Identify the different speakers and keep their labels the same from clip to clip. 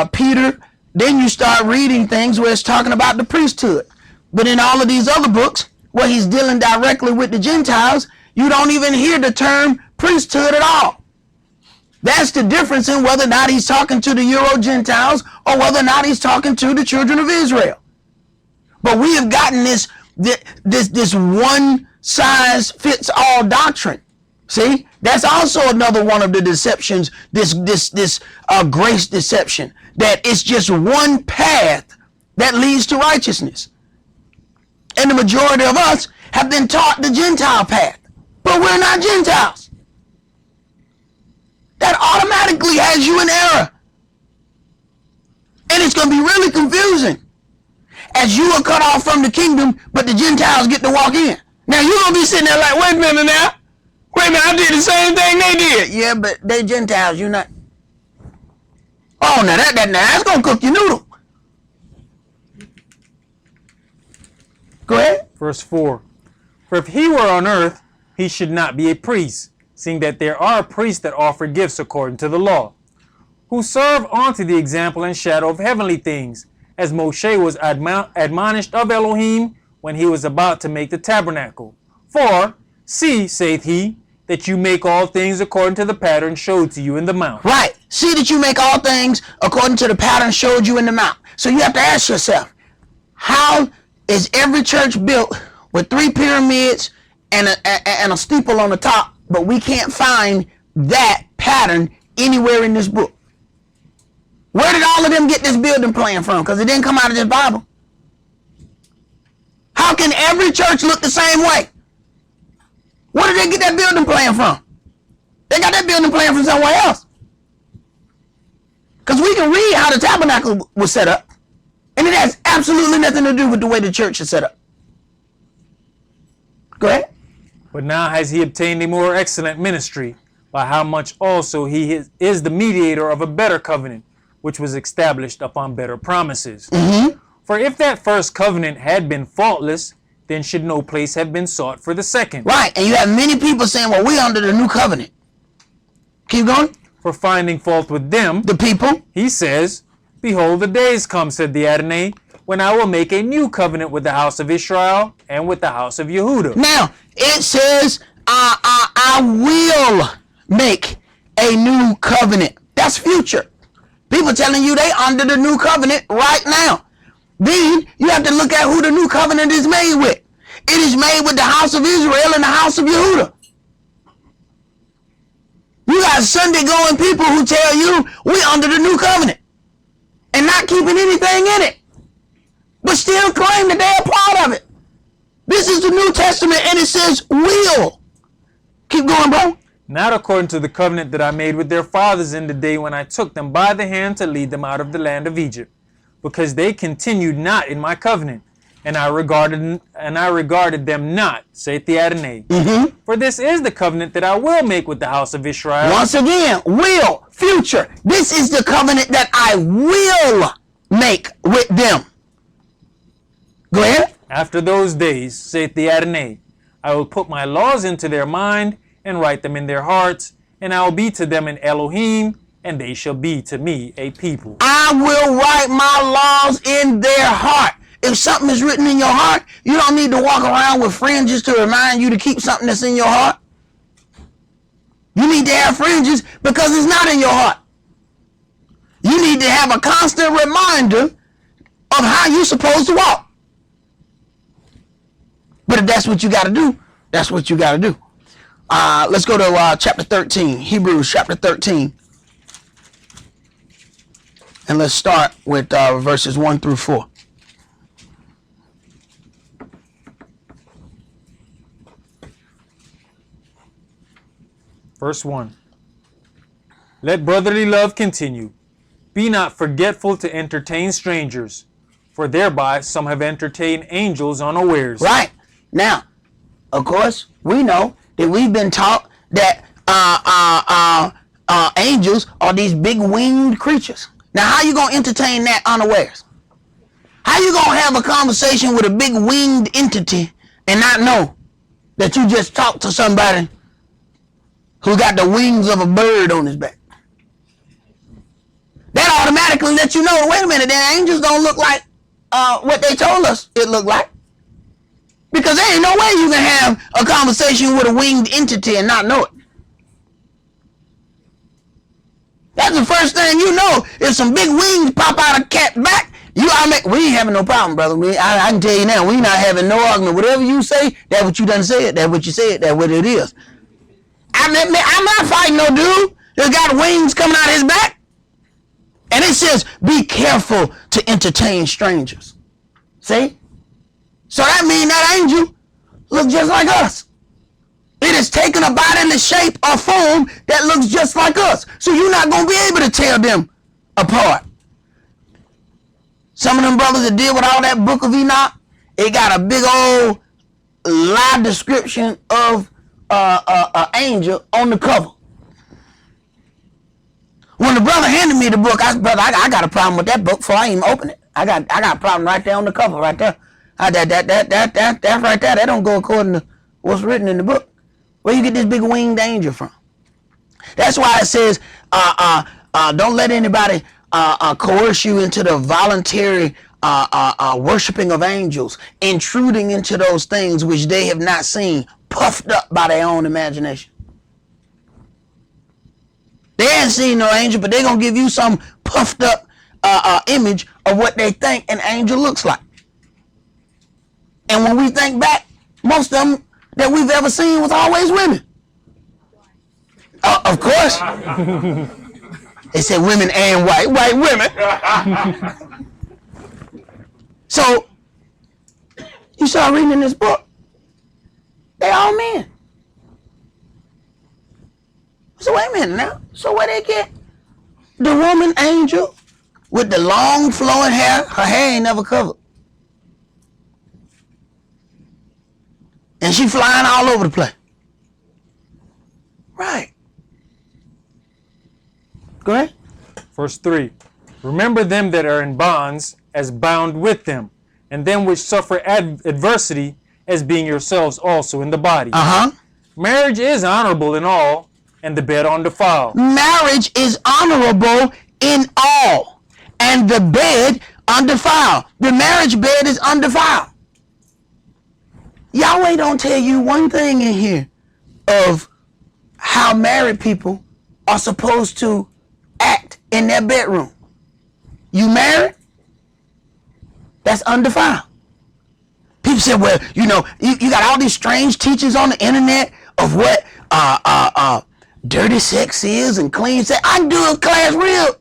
Speaker 1: Peter, then you start reading things where it's talking about the priesthood. But in all of these other books, where he's dealing directly with the Gentiles, you don't even hear the term priesthood at all. That's the difference in whether or not he's talking to the Euro-Gentiles or whether or not he's talking to the children of Israel. But we have gotten this one size fits all doctrine. See, that's also another one of the deceptions, this grace deception, that it's just one path that leads to righteousness. And the majority of us have been taught the Gentile path, but we're not Gentiles. That automatically has you in error. And it's going to be really confusing as you are cut off from the kingdom, but the Gentiles get to walk in. Now you're going to be sitting there like, wait a minute now. Wait a minute, I did the same thing they did. Yeah, but they Gentiles, you're not. Oh, now that's going to cook your noodle. Go ahead.
Speaker 2: Verse 4. For if he were on earth, he should not be a priest, seeing that there are priests that offer gifts according to the law, who serve unto the example and shadow of heavenly things, as Moshe was admonished of Elohim when he was about to make the tabernacle. For, see, saith he, that you make all things according to the pattern showed to you in the mount.
Speaker 1: Right. See that you make all things according to the pattern showed you in the mount. So you have to ask yourself, how is every church built with 3 pyramids and a steeple on the top, but we can't find that pattern anywhere in this book? Where did all of them get this building plan from? Because it didn't come out of this Bible. How can every church look the same way? Where did they get that building plan from? They got that building plan from somewhere else. Because we can read how the tabernacle was set up, and it has absolutely nothing to do with the way the church is set up. Go ahead.
Speaker 2: But now has he obtained a more excellent ministry, by how much also he is the mediator of a better covenant, which was established upon better promises.
Speaker 1: Mm-hmm.
Speaker 2: For if that first covenant had been faultless, then should no place have been sought for the second.
Speaker 1: Right, and you have many people saying, well, we're under the new covenant. Keep going.
Speaker 2: For finding fault with them,
Speaker 1: the people,
Speaker 2: he says, behold, the days come, said the Adonai, when I will make a new covenant with the house of Israel and with the house of Yehuda.
Speaker 1: Now, it says, I will make a new covenant. That's future. People telling you they under the new covenant right now. Then you have to look at who the new covenant is made with. It is made with the house of Israel and the house of Yehuda. You got Sunday going people who tell you we under the new covenant and not keeping anything in it, but still claim that they're a part of it. This is the New Testament and it says will. Keep going, bro.
Speaker 2: Not according to the covenant that I made with their fathers in the day when I took them by the hand to lead them out of the land of Egypt, because they continued not in my covenant, and I regarded them not, saith the Adonai.
Speaker 1: Mm-hmm.
Speaker 2: For this is the covenant that I will make with the house of Israel.
Speaker 1: Once again, will, future. This is the covenant that I will make with them. Go ahead.
Speaker 2: After those days, saith the Adonai, I will put my laws into their mind and write them in their hearts, and I will be to them an Elohim, and they shall be to me a people.
Speaker 1: I will write my laws in their heart. If something is written in your heart, you don't need to walk around with fringes to remind you to keep something that's in your heart. You need to have fringes because it's not in your heart. You need to have a constant reminder of how you're supposed to walk. But if that's what you got to do, that's what you got to do. Let's go to chapter 13, Hebrews chapter 13. And let's start with verses 1 through 4.
Speaker 2: Verse 1. Let brotherly love continue. Be not forgetful to entertain strangers, for thereby some have entertained angels unawares.
Speaker 1: Right. Now, of course, we know that we've been taught that angels are these big winged creatures. Now, how you going to entertain that unawares? How you going to have a conversation with a big winged entity and not know that you just talked to somebody who got the wings of a bird on his back? That automatically lets you know, wait a minute, the angels don't look like what they told us it looked like. Because there ain't no way you can have a conversation with a winged entity and not know it. That's the first thing you know. If some big wings pop out of cat's back, we ain't having no problem, brother. I can tell you now, we not having no argument. Whatever you say, that's what you done said. That's what you said. That's what it is. I'm not fighting no dude that's got wings coming out of his back. And it says, be careful to entertain strangers. See? So that means that angel looks just like us. It has taken a bodily shape or form that looks just like us. So you're not going to be able to tell them apart. Some of them brothers that deal with all that book of Enoch, it got a big old live description of an angel on the cover. When the brother handed me the book, I said, brother, I got a problem with that book before I even open it. I got a problem right there on the cover, right there. That right there, that don't go according to what's written in the book. Where you get this big winged angel from? That's why it says, don't let anybody coerce you into the voluntary worshiping of angels, intruding into those things which they have not seen, puffed up by their own imagination. They ain't seen no angel, but they're going to give you some puffed up image of what they think an angel looks like. And when we think back, most of them that we've ever seen was always women. Of course. They said women and white women. So, you start reading in this book, they all men. So wait a minute now. So where they get the woman angel with the long flowing hair? Her hair ain't never covered. And she flying all over the place. Right. Go ahead.
Speaker 2: Verse 3. Remember them that are in bonds as bound with them, and them which suffer adversity as being yourselves also in the body. Marriage is honorable in all, and the bed undefiled.
Speaker 1: Marriage is honorable in all, and the bed undefiled. The marriage bed is undefiled. Yahweh don't tell you one thing in here of how married people are supposed to act in their bedroom. You married? That's undefiled. People say, well, you got all these strange teachings on the internet of what dirty sex is and clean sex. I can do a class real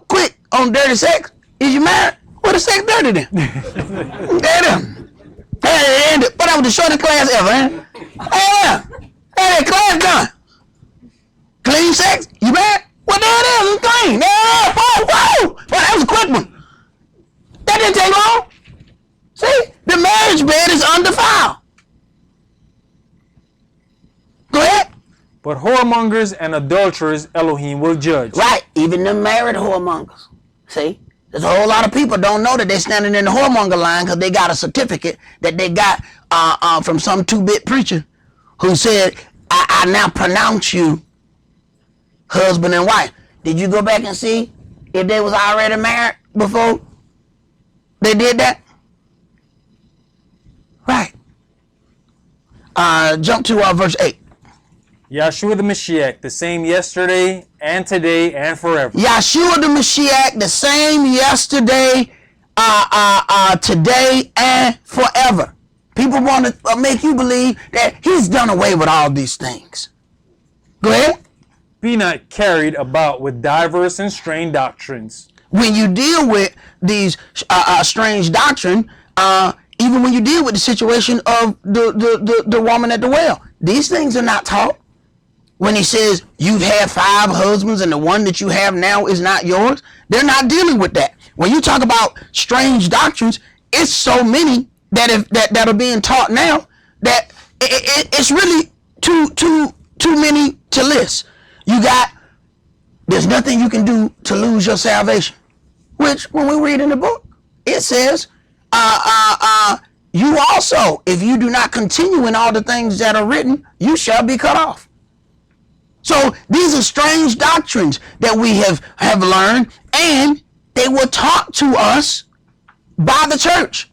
Speaker 1: quick on dirty sex. Is you married? What is sex dirty then? But that was the shortest class ever, man. Yeah. Hey, class done. Clean sex? You married? What the hell is it? It's clean. Yeah. Whoa. Well, that was a quick one. That didn't take long. See? The marriage bed is undefiled. Go ahead.
Speaker 2: But whoremongers and adulterers Elohim will judge.
Speaker 1: Right. Even the married whoremongers. See? There's a whole lot of people don't know that they're standing in the whoremonger line because they got a certificate that they got from some 2-bit preacher who said, I now pronounce you husband and wife. Did you go back and see if they was already married before they did that? Right. Jump to verse 8.
Speaker 2: Yahshua the Mashiach, the same yesterday and today and forever.
Speaker 1: Yahshua the Mashiach, the same yesterday, today, and forever. People want to make you believe that he's done away with all these things. Go ahead.
Speaker 2: Be not carried about with diverse and strange doctrines.
Speaker 1: When you deal with these strange doctrine, even when you deal with the situation of the woman at the well, these things are not taught. When he says you've had 5 husbands and the one that you have now is not yours, they're not dealing with that. When you talk about strange doctrines, it's so many that are being taught now that it's really too many to list. There's nothing you can do to lose your salvation. Which, when we read in the book, it says, you also, if you do not continue in all the things that are written, you shall be cut off. So these are strange doctrines that we have learned, And they were taught to us by the church.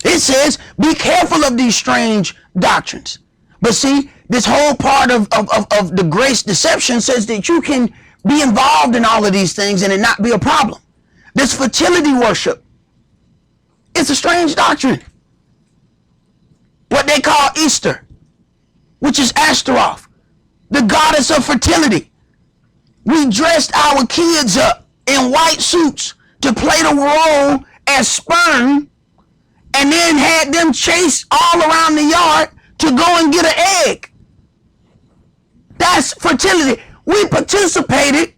Speaker 1: It says, be careful of these strange doctrines. But see, this whole part of the grace deception says that you can be involved in all of these things and it not be a problem. This fertility worship, it's a strange doctrine. What they call Easter, which is Ashtaroth, the goddess of fertility. We dressed our kids up in white suits to play the role as sperm, and then had them chase all around the yard to go and get an egg. That's fertility. We participated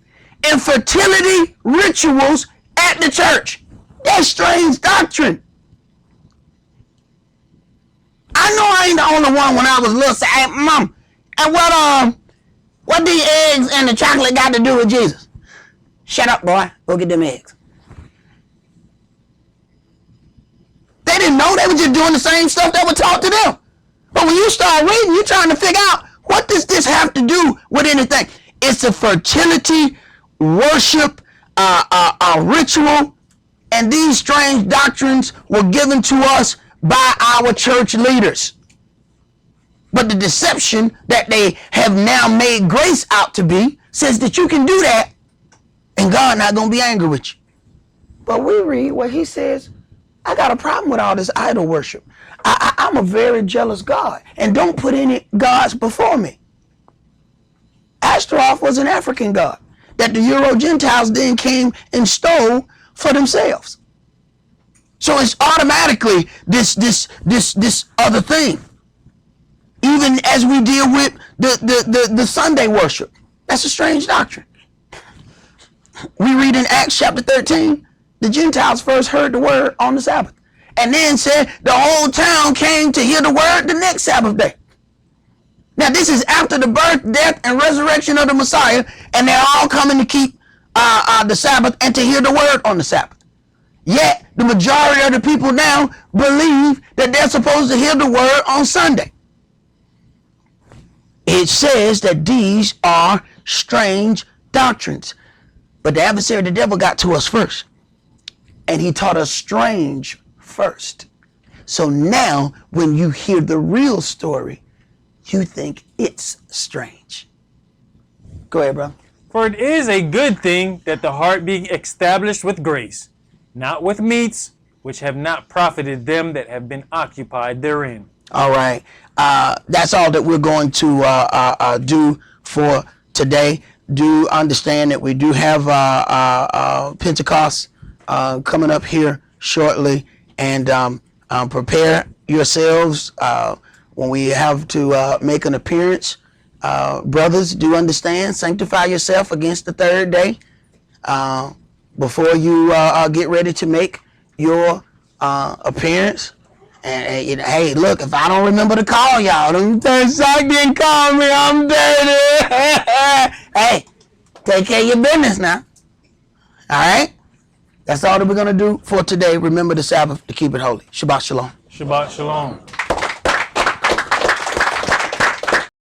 Speaker 1: in fertility rituals at the church. That's strange doctrine. I know I ain't the only one when I was little. Say, hey, Mom, and what the eggs and the chocolate got to do with Jesus? Shut up, boy. Go get them eggs. They didn't know. They were just doing the same stuff that was taught to them. But when you start reading, you're trying to figure out, what does this have to do with anything? It's a fertility worship, a ritual, and these strange doctrines were given to us by our church leaders. But the deception that they have now made grace out to be says that you can do that and God not going to be angry with you. But we read where he says, I got a problem with all this idol worship. I'm a very jealous God, and don't put any gods before me. Ashtaroth was an African god that the Euro Gentiles then came and stole for themselves. So it's automatically this other thing. Even as we deal with the Sunday worship, that's a strange doctrine. We read in Acts chapter 13, the Gentiles first heard the word on the Sabbath, and then said the whole town came to hear the word the next Sabbath day. Now this is after the birth, death, and resurrection of the Messiah, and they're all coming to keep the Sabbath and to hear the word on the Sabbath. Yet the majority of the people now believe that they're supposed to hear the word on Sunday. It says that these are strange doctrines. But the adversary, the devil, got to us first. And he taught us strange first. So now when you hear the real story, you think it's strange. Go ahead, bro.
Speaker 2: For it is a good thing that the heart be established with grace, not with meats, which have not profited them that have been occupied therein.
Speaker 1: All right. That's all that we're going to do for today. Do understand that we do have Pentecost coming up here shortly, and prepare yourselves when we have to make an appearance. Brothers, do understand, sanctify yourself against the third day before you get ready to make your appearance. And hey, look, if I don't remember to call y'all, Esaac didn't call me, I'm dirty. Hey, take care of your business now. All right? That's all that we're going to do for today. Remember the Sabbath to keep it holy. Shabbat shalom.
Speaker 2: Shabbat shalom.